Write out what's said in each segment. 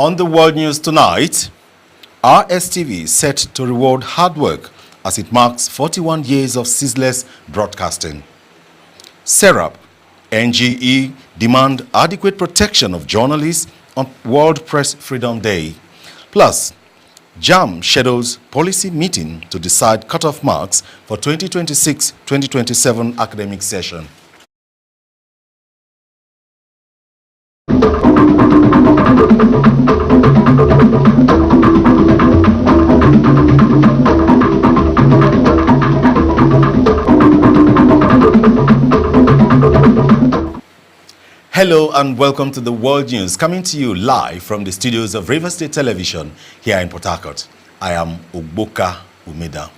On the world news tonight, Rstv set to reward hard work as it marks 41 years of ceaseless broadcasting. Sirawoo, NGE demand adequate protection of journalists on World Press Freedom Day. Plus, JAM schedules policy meeting to decide cutoff marks for 2026-2027 academic session. Hello and welcome to the World News, coming to you live from the studios of River State Television here in Port Harcourt. I am Ogboka Umeda.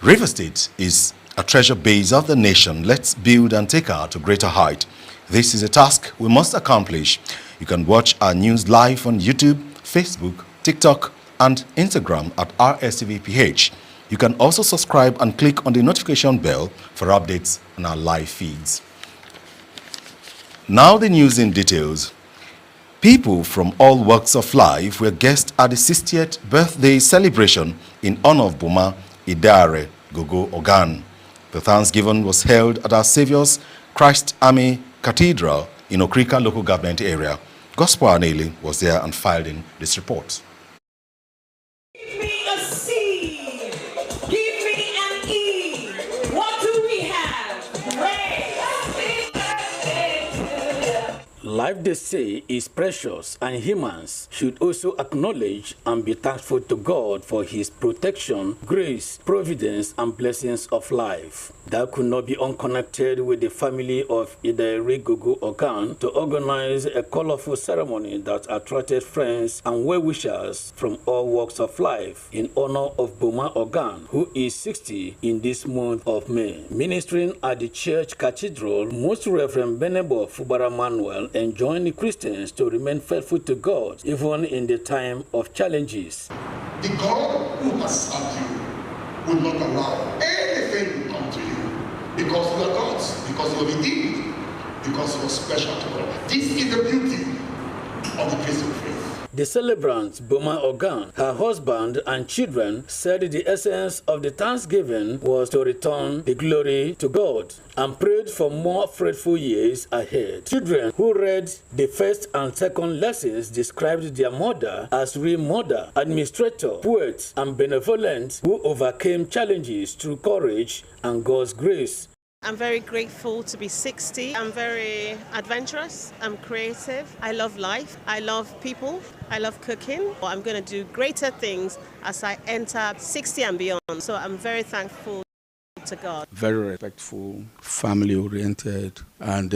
River State is a treasure base of the nation. Let's build and take her to greater height. This is a task we must accomplish. You can watch our news live on YouTube, Facebook, TikTok, and Instagram at RSTVPH. You can also subscribe and click on the notification bell for updates on our live feeds. Now the news in details. People from all walks of life were guests at the 60th birthday celebration in honor of Boma Idare Gogo Ogan. The Thanksgiving was held at Our Saviour's Christ Army Cathedral in Okrika local government area. Gospel Anele was there and filed in this report. Give me a C. Give me an E. What do we have? Life, they say, is precious, and humans should also acknowledge and be thankful to God for His protection, grace, providence, and blessings of life. That could not be unconnected with the family of Idare Gogo Ogan to organize a colorful ceremony that attracted friends and well-wishers from all walks of life in honor of Boma Ogan, who is 60 in this month of May. Ministering at the church cathedral, Most Reverend Benebo Fubara Manuel enjoined the Christians to remain faithful to God even in the time of challenges. The God who has served you will not allow anything to come to you because you are God's, because you are redeemed, because you are special to God. This is the beauty of the Christian faith. The celebrant, Boma Ogan, her husband and children said the essence of the Thanksgiving was to return the glory to God and prayed for more fruitful years ahead. Children who read the first and second lessons described their mother as real mother, administrator, poet, and benevolent who overcame challenges through courage and God's grace. I'm very grateful to be 60. I'm very adventurous. I'm creative. I love life. I love people. I love cooking. I'm going to do greater things as I enter 60 and beyond. So I'm very thankful to God. Very respectful, family-oriented, and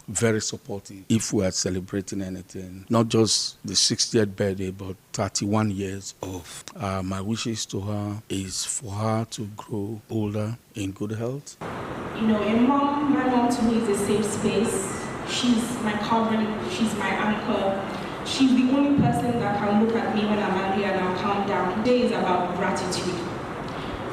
very supportive. If we are celebrating anything, not just the 60th birthday, but 31 years of. My wishes to her is for her to grow older in good health. You know, my mom to me is a safe space. She's my covering, she's my anchor. She's the only person that can look at me when I'm angry and I'll calm down. Today is about gratitude.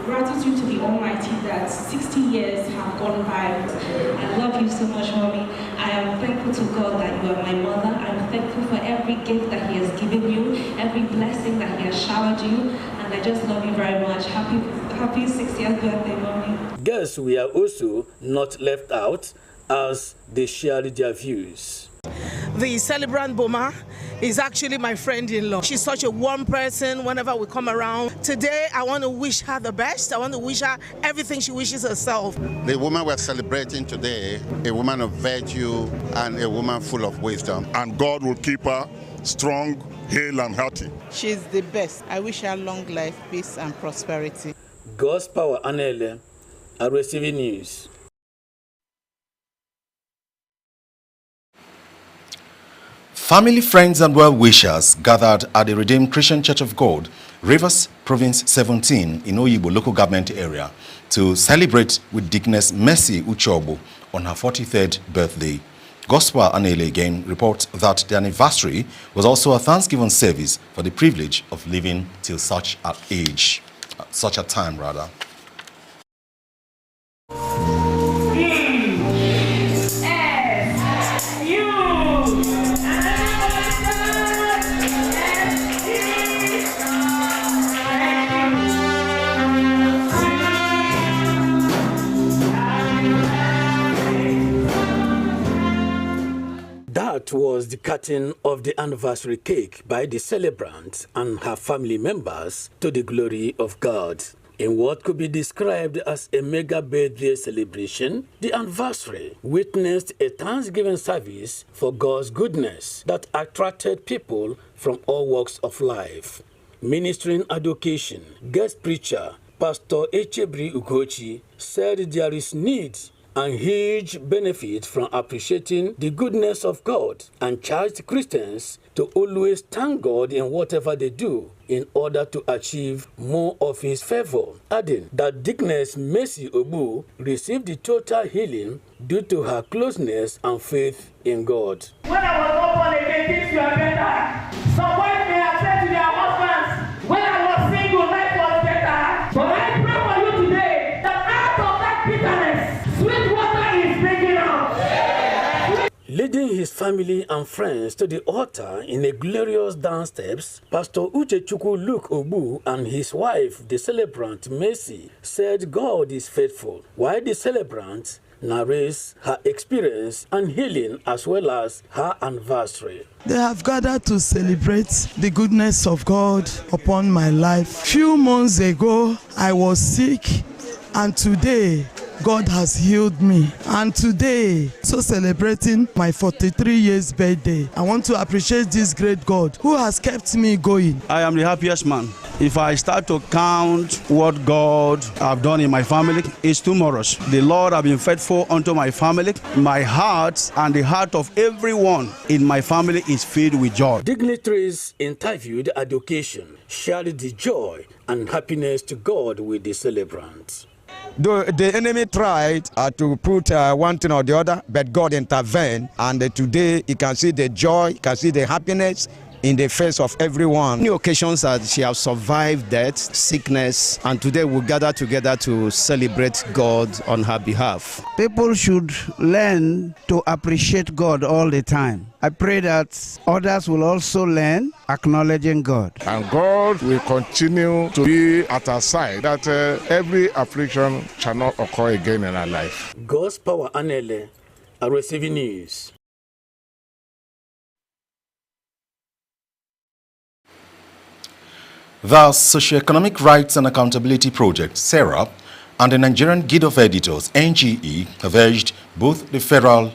Gratitude to the Almighty that 60 years have gone by. I love you so much, Mommy. I am thankful to God that you are my mother. I'm thankful for every gift that He has given you, every blessing that He has showered you, and I just love you very much. Happy 60th birthday, Mommy. Guests were also not left out as they shared their views. The celebrant Boma is actually my friend-in-law. She's such a warm person whenever we come around. Today, I want to wish her the best. I want to wish her everything she wishes herself. The woman we're celebrating today, a woman of virtue and a woman full of wisdom. And God will keep her strong, hale and healthy. She's the best. I wish her long life, peace and prosperity. God's power, Anele, Rstv News. Family, friends, and well-wishers gathered at the Redeemed Christian Church of God, Rivers Province 17 in Oyibo local government area to celebrate with Deaconess Mercy Uchobo on her 43rd birthday. Gospel Anele again reports that the anniversary was also a Thanksgiving service for the privilege of living till such a time rather. That was the cutting of the anniversary cake by the celebrant and her family members to the glory of God. In what could be described as a mega birthday celebration, the anniversary witnessed a Thanksgiving service for God's goodness that attracted people from all walks of life. Ministering education, guest preacher Pastor Echebri Ugochi said there is need and huge benefit from appreciating the goodness of God and charged Christians to always thank God in whatever they do in order to achieve more of His favor, adding that Deaconess Mercy Obu received the total healing due to her closeness and faith in God. When I was not born again, things were better. Some wives may have said to their husbands, when I was single, life was better. But I pray for you today that out of that bitterness, sweet water is breaking out. Leading his family and friends to the altar in a glorious dance steps, Pastor Uchechukwu Luke Obu and his wife, the celebrant Mercy, said God is faithful, while the celebrant narrates her experience and healing as well as her anniversary. They have gathered to celebrate the goodness of God upon my life. Few months ago, I was sick, and today, God has healed me. And today, so celebrating my 43 years birthday, I want to appreciate this great God who has kept me going. I am the happiest man. If I start to count what God have done in my family, it's tomorrow's. The Lord have been faithful unto my family. My heart and the heart of everyone in my family is filled with joy. Dignitaries interviewed at the occasion shared the joy and happiness to God with the celebrants. The enemy tried to put one thing or the other, but God intervened, and today you can see the joy, you can see the happiness in the face of everyone. Many occasions that she has survived death, sickness, and today we gather together to celebrate God on her behalf. People should learn to appreciate God all the time. I pray that others will also learn acknowledging God. And God will continue to be at our side, that every affliction shall not occur again in our life. God's power Anele, Rstv News. The Socioeconomic Rights and Accountability Project, SERA, and the Nigerian Guild of Editors, NGE, have urged both the federal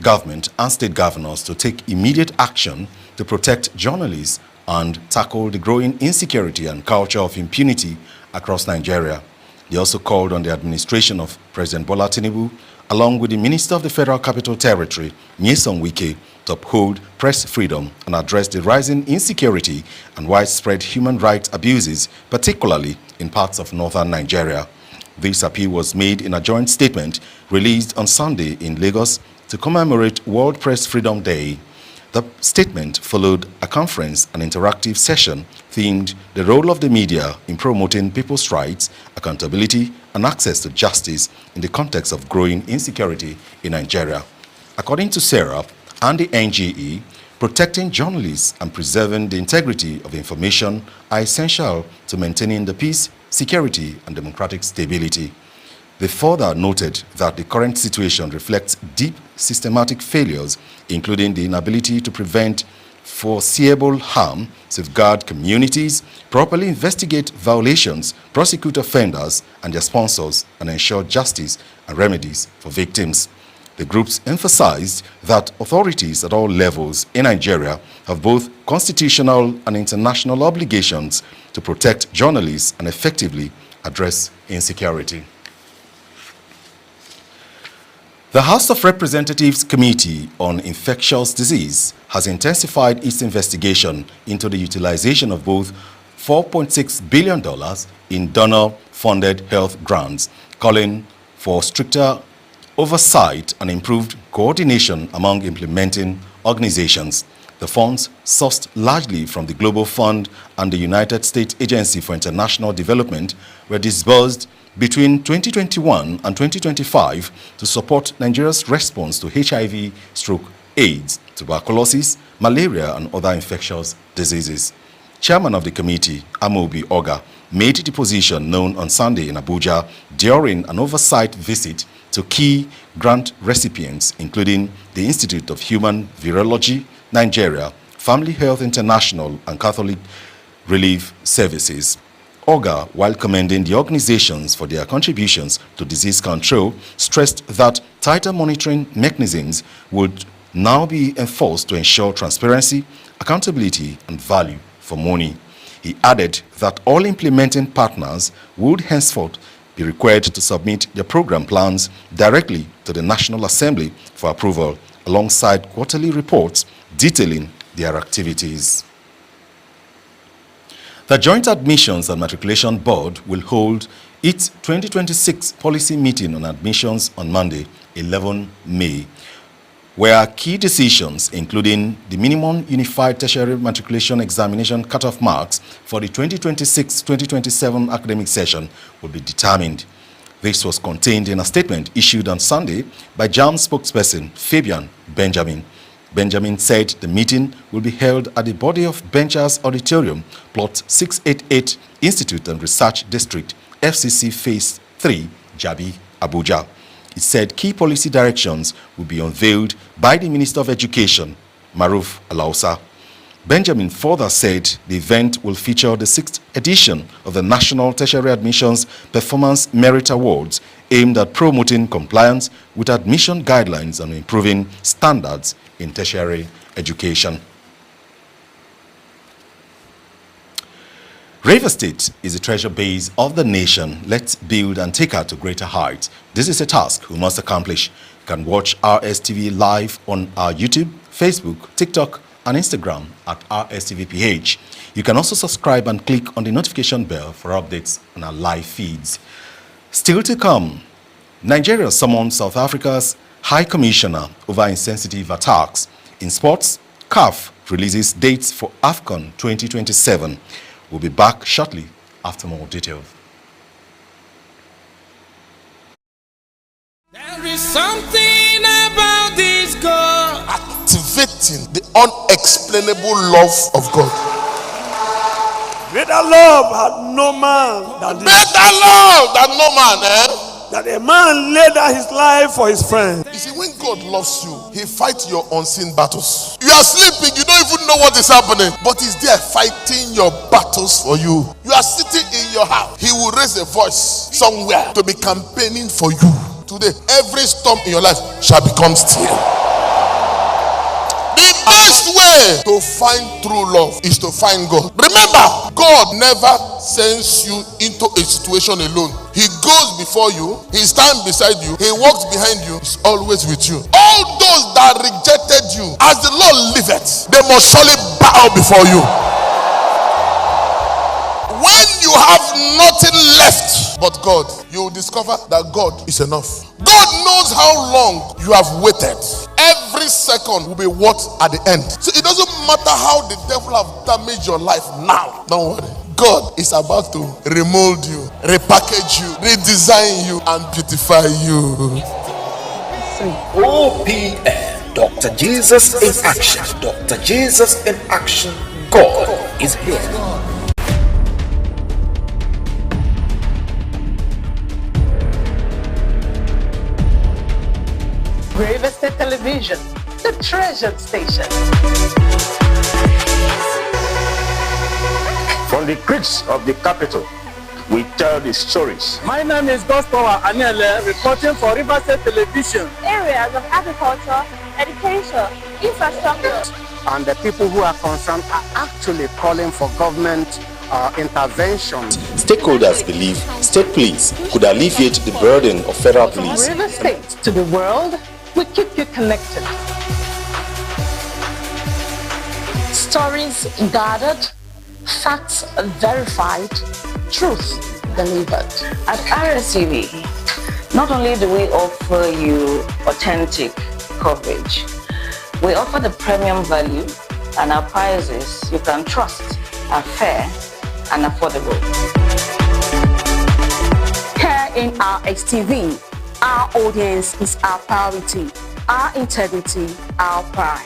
government and state governors to take immediate action to protect journalists and tackle the growing insecurity and culture of impunity across Nigeria. They also called on the administration of President Bola Tinubu, along with the Minister of the Federal Capital Territory, Nyesom Wike, to uphold press freedom and address the rising insecurity and widespread human rights abuses, particularly in parts of northern Nigeria. This appeal was made in a joint statement released on Sunday in Lagos to commemorate World Press Freedom Day. The statement followed a conference and interactive session themed "The Role of the Media in Promoting People's Rights, Accountability, and Access to Justice in the Context of Growing Insecurity in Nigeria." According to SERA and the NGE, protecting journalists and preserving the integrity of information are essential to maintaining the peace, security, and democratic stability. They further noted that the current situation reflects deep systematic failures, including the inability to prevent foreseeable harm, safeguard communities, properly investigate violations, prosecute offenders and their sponsors, and ensure justice and remedies for victims. The groups emphasized that authorities at all levels in Nigeria have both constitutional and international obligations to protect journalists and effectively address insecurity. The House of Representatives Committee on Infectious Disease has intensified its investigation into the utilization of both $4.6 billion in donor-funded health grants, calling for stricter oversight and improved coordination among implementing organizations. The funds, sourced largely from the Global Fund and the United States Agency for International Development, were disbursed between 2021 and 2025 to support Nigeria's response to HIV, AIDS, tuberculosis, malaria, and other infectious diseases. Chairman of the committee, Amobi Oga, made the position known on Sunday in Abuja during an oversight visit to key grant recipients, including the Institute of Human Virology, Nigeria, Family Health International, and Catholic Relief Services. Oga, while commending the organizations for their contributions to disease control, stressed that tighter monitoring mechanisms would now be enforced to ensure transparency, accountability, and value for money. He added that all implementing partners would henceforth be required to submit their program plans directly to the National Assembly for approval, alongside quarterly reports detailing their activities. The Joint Admissions and Matriculation Board will hold its 2026 policy meeting on admissions on Monday, 11 May, where key decisions, including the minimum unified tertiary matriculation examination cutoff marks for the 2026-2027 academic session, will be determined. This was contained in a statement issued on Sunday by JAMB spokesperson Fabian Benjamin. Benjamin said the meeting will be held at the Body of Benchers Auditorium, Plot 688, Institute and Research District, FCC Phase 3, Jabi, Abuja. It said key policy directions will be unveiled by the Minister of Education, Maruf Alausa. Benjamin further said the event will feature the 6th edition of the National Tertiary Admissions Performance Merit Awards, aimed at promoting compliance with admission guidelines and improving standards in tertiary education. Rivers State is the treasure base of the nation. Let's build and take her to greater heights. This is a task we must accomplish. You can watch Rstv live on our YouTube, Facebook, TikTok, and Instagram at RSTVPH. You can also subscribe and click on the notification bell for updates on our live feeds. Still to come, Nigeria summoned South Africa's High Commissioner over insensitive attacks. In sports, CAF releases dates for AFCON 2027. We'll be back shortly after more details. There is something about this God. Activating the unexplainable love of God. Greater love had no man than this. Greater love than no man, That a man laid down his life for his friend. You see, when God loves you, he fights your unseen battles. You are sleeping, you don't even know what is happening, but he's there fighting your battles for you. You are sitting in your house, he will raise a voice somewhere to be campaigning for you. Today, every storm in your life shall become still. The best way to find true love is to find God. Remember, God never sends you into a situation alone. He goes before you, he stands beside you, he walks behind you, he's always with you. All those that rejected you, as the Lord liveth, they must surely bow before you. When you have nothing left but God, you will discover that God is enough. God knows how long you have waited. Every second will be what at the end. So it doesn't matter how the devil have damaged your life now. Don't worry. God is about to remold you, repackage you, redesign you, and beautify you. OPM, Dr. Jesus in action. Dr. Jesus in action. God is here. Rstv Television, the treasured station. From the creeks of the capital, we tell the stories. My name is Gospel Anele, reporting for Rstv Television. Areas of agriculture, education, infrastructure. And the people who are concerned are actually calling for government intervention. Stakeholders believe state police could alleviate the burden of federal police. From Rivers State to the world, we keep you connected. Stories gathered, facts verified, truth delivered. At Rstv, not only do we offer you authentic coverage, we offer the premium value, and our prices you can trust are fair and affordable. Here in Rstv, our audience is our priority, our integrity, our pride.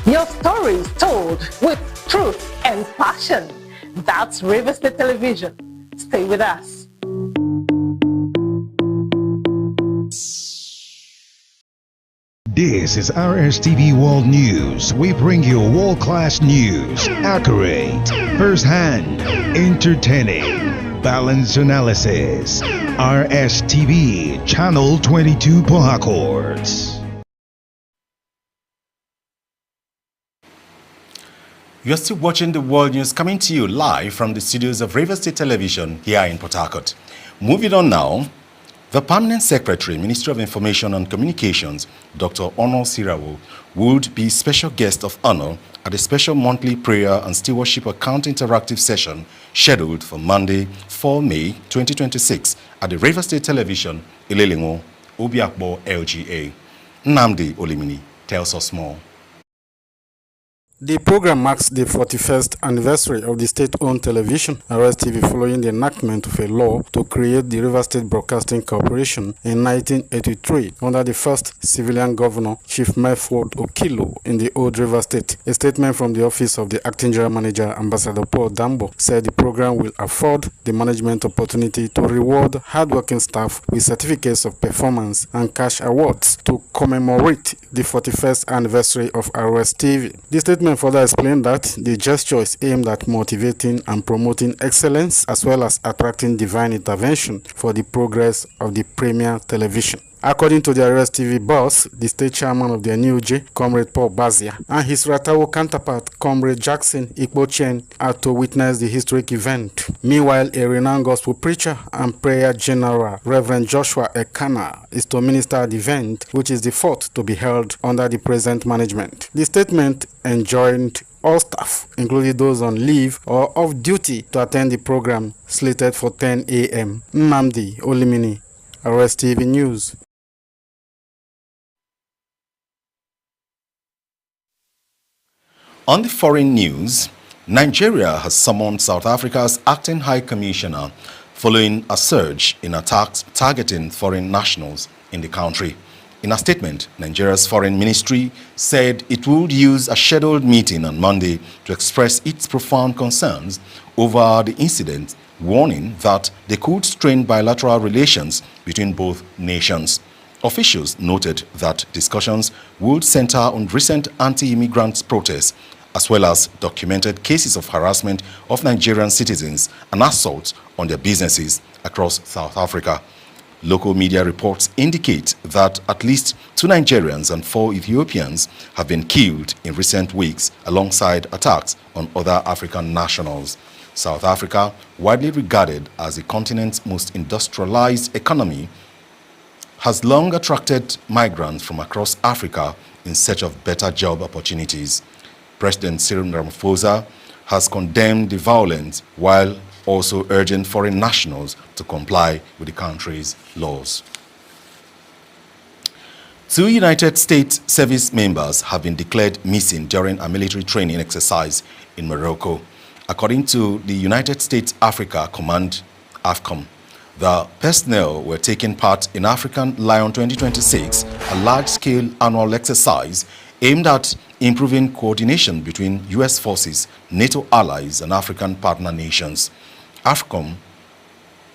Your stories told with truth and passion. That's Rstv Television. Stay with us. This is Rstv World News. We bring you world-class news, accurate, first-hand, entertaining, balanced analysis. Rstv, Channel 22 Port Harcourt. You're still watching the World News coming to you live from the studios of Rstv Television here in Port Harcourt. Moving on now, the Permanent Secretary, Ministry of Information and Communications, Dr. Sirawoo, would be special guest of honor at a special monthly prayer and stewardship account interactive session scheduled for Monday, 4 May 2026 at the Rstv Television, Ilelingo, Obiakbo, LGA. Nnamdi Olimini tells us more. The program marks the 41st anniversary of the state-owned television, Rstv, following the enactment of a law to create the Rivers State Broadcasting Corporation in 1983 under the first civilian governor, Chief Medford Okilo, in the old Rivers State. A statement from the office of the acting general manager, Ambassador Paul Dambo, said the program will afford the management opportunity to reward hardworking staff with certificates of performance and cash awards to commemorate the 41st anniversary of Rstv. The statement further explained that the gesture is aimed at motivating and promoting excellence as well as attracting divine intervention for the progress of the premier television. According to the Rstv boss, the state chairman of the NUJ, Comrade Paul Bazia, and his Ratawo counterpart, Comrade Jackson Ikpochen, are to witness the historic event. Meanwhile, a renowned gospel preacher and prayer general, Reverend Joshua Ekana, is to minister at the event, which is the fourth to be held under the present management. The statement enjoined all staff, including those on leave or off duty, to attend the program slated for 10 a.m. Nnamdi Olimini, Rstv News. On the foreign news, Nigeria has summoned South Africa's acting high commissioner following a surge in attacks targeting foreign nationals in the country. In a statement, Nigeria's foreign ministry said it would use a scheduled meeting on Monday to express its profound concerns over the incident, warning that they could strain bilateral relations between both nations. Officials noted that discussions would center on recent anti-immigrant protests, as well as documented cases of harassment of Nigerian citizens and assaults on their businesses across South Africa. Local media reports indicate that at least 2 Nigerians and 4 Ethiopians have been killed in recent weeks alongside attacks on other African nationals. South Africa, widely regarded as the continent's most industrialized economy, has long attracted migrants from across Africa in search of better job opportunities. President Cyril Ramaphosa has condemned the violence while also urging foreign nationals to comply with the country's laws. 2 United States service members have been declared missing during a military training exercise in Morocco. According to the United States Africa Command, AFCOM, the personnel were taking part in African Lion 2026, a large-scale annual exercise aimed at improving coordination between U.S. forces, NATO allies, and African partner nations. AFCOM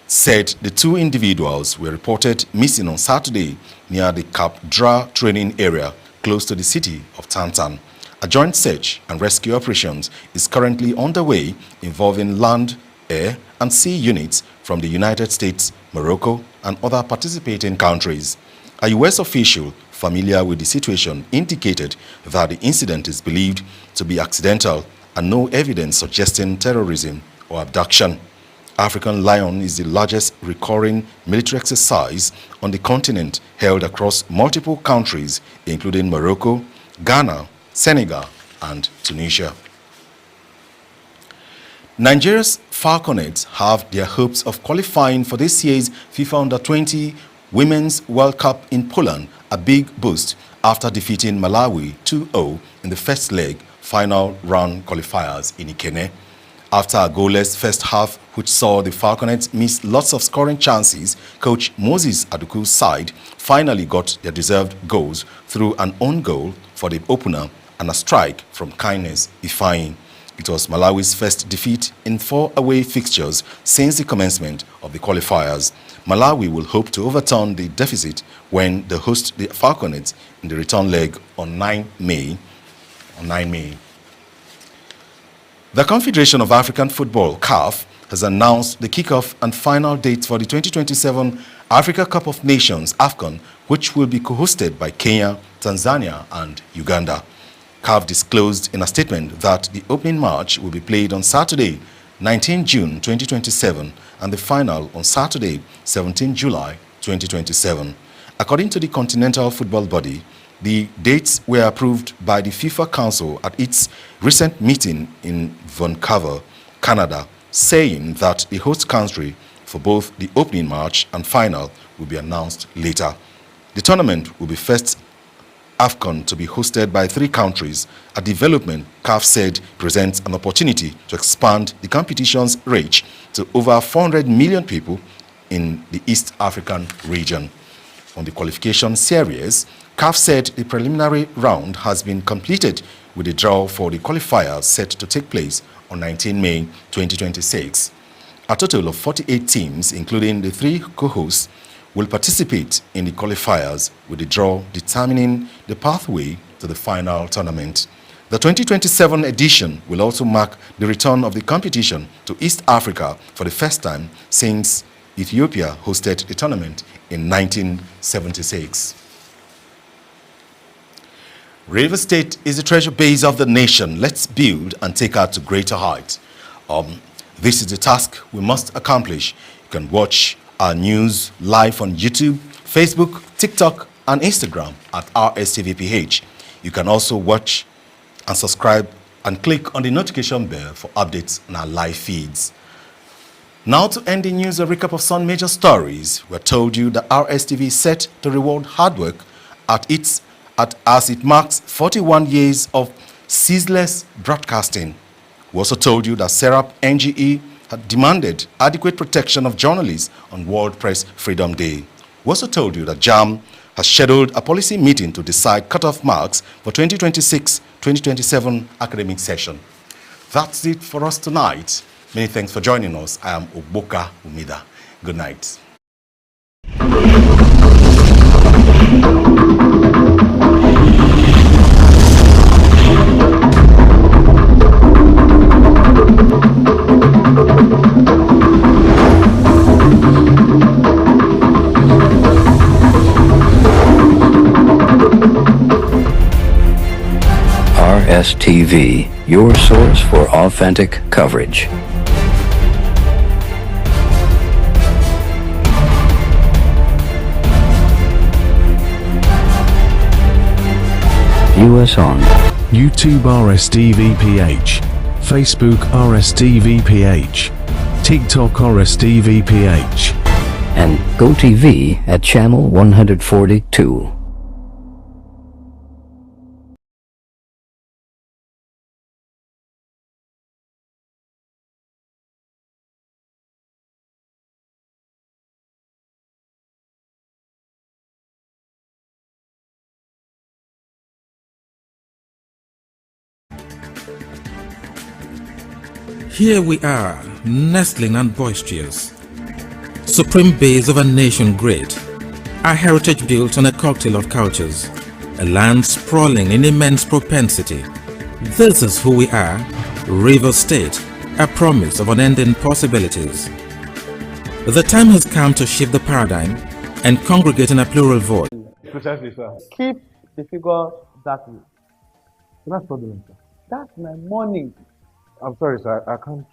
said the 2 individuals were reported missing on Saturday near the Cap Dra training area close to the city of Tantan. A joint search and rescue operations is currently underway involving land, air, and sea units from the United States, Morocco, and other participating countries. A U.S. official familiar with the situation indicated that the incident is believed to be accidental and no evidence suggesting terrorism or abduction. African Lion is the largest recurring military exercise on the continent, held across multiple countries, including Morocco, Ghana, Senegal, and Tunisia. Nigeria's Falconets have their hopes of qualifying for this year's FIFA Under-20 Women's World Cup in Poland a big boost after defeating Malawi 2-0 in the first leg final round qualifiers in Ikene. After a goalless first half, which saw the Falconets miss lots of scoring chances, coach Moses Aduku's side finally got their deserved goals through an own goal for the opener and a strike from Kindness Ifeanyi. It was Malawi's first defeat in 4 away fixtures since the commencement of the qualifiers. Malawi will hope to overturn the deficit when they host the Falconets in the return leg on 9 May. The Confederation of African Football, CAF, has announced the kickoff and final dates for the 2027 Africa Cup of Nations, AFCON, which will be co-hosted by Kenya, Tanzania, and Uganda. CAF disclosed in a statement that the opening match will be played on Saturday, 19 June 2027, and the final on Saturday, 17 July 2027. According to the Continental Football Body, the dates were approved by the FIFA Council at its recent meeting in Vancouver, Canada, saying that the host country for both the opening match and final will be announced later. The tournament will be first AFCON to be hosted by 3 countries, a development CAF said presents an opportunity to expand the competition's reach to over 400 million people in the East African region. On the qualification series, CAF said the preliminary round has been completed with a draw for the qualifiers set to take place on 19 May 2026. A total of 48 teams, including the 3 co-hosts, will participate in the qualifiers, with the draw determining the pathway to the final tournament. The 2027 edition will also mark the return of the competition to East Africa for the first time since Ethiopia hosted the tournament in 1976. Rivers State is the treasure base of the nation. Let's build and take her to greater heights. This is the task we must accomplish. You can watch our news live on YouTube, Facebook, TikTok, and Instagram at RSTVPH. You can also watch and subscribe and click on the notification bell for updates on our live feeds. Now to end the news, a recap of some major stories. We're told you that RSTV is set to reward hard work as it marks 41 years of ceaseless broadcasting. We also told you that Serap NGE had demanded adequate protection of journalists on World Press Freedom Day. We also told you that JAM has scheduled a policy meeting to decide cutoff marks for 2026-2027 academic session. That's it for us tonight. Many thanks for joining us. I am Ogboka Umida. Good night. Rstv, your source for authentic coverage. View us on YouTube RSTVPH, Facebook RSTVPH, TikTok RSTVPH, and GoTV at channel 142. Here we are, nestling and boisterous, supreme base of a nation great, our heritage built on a cocktail of cultures, a land sprawling in immense propensity. This is who we are, Rivers State, a promise of unending possibilities. The time has come to shift the paradigm and congregate in a plural voice. Precisely, sir. Keep the figure that way. That's problem, sir. That's my money. I'm sorry, sir. I can't.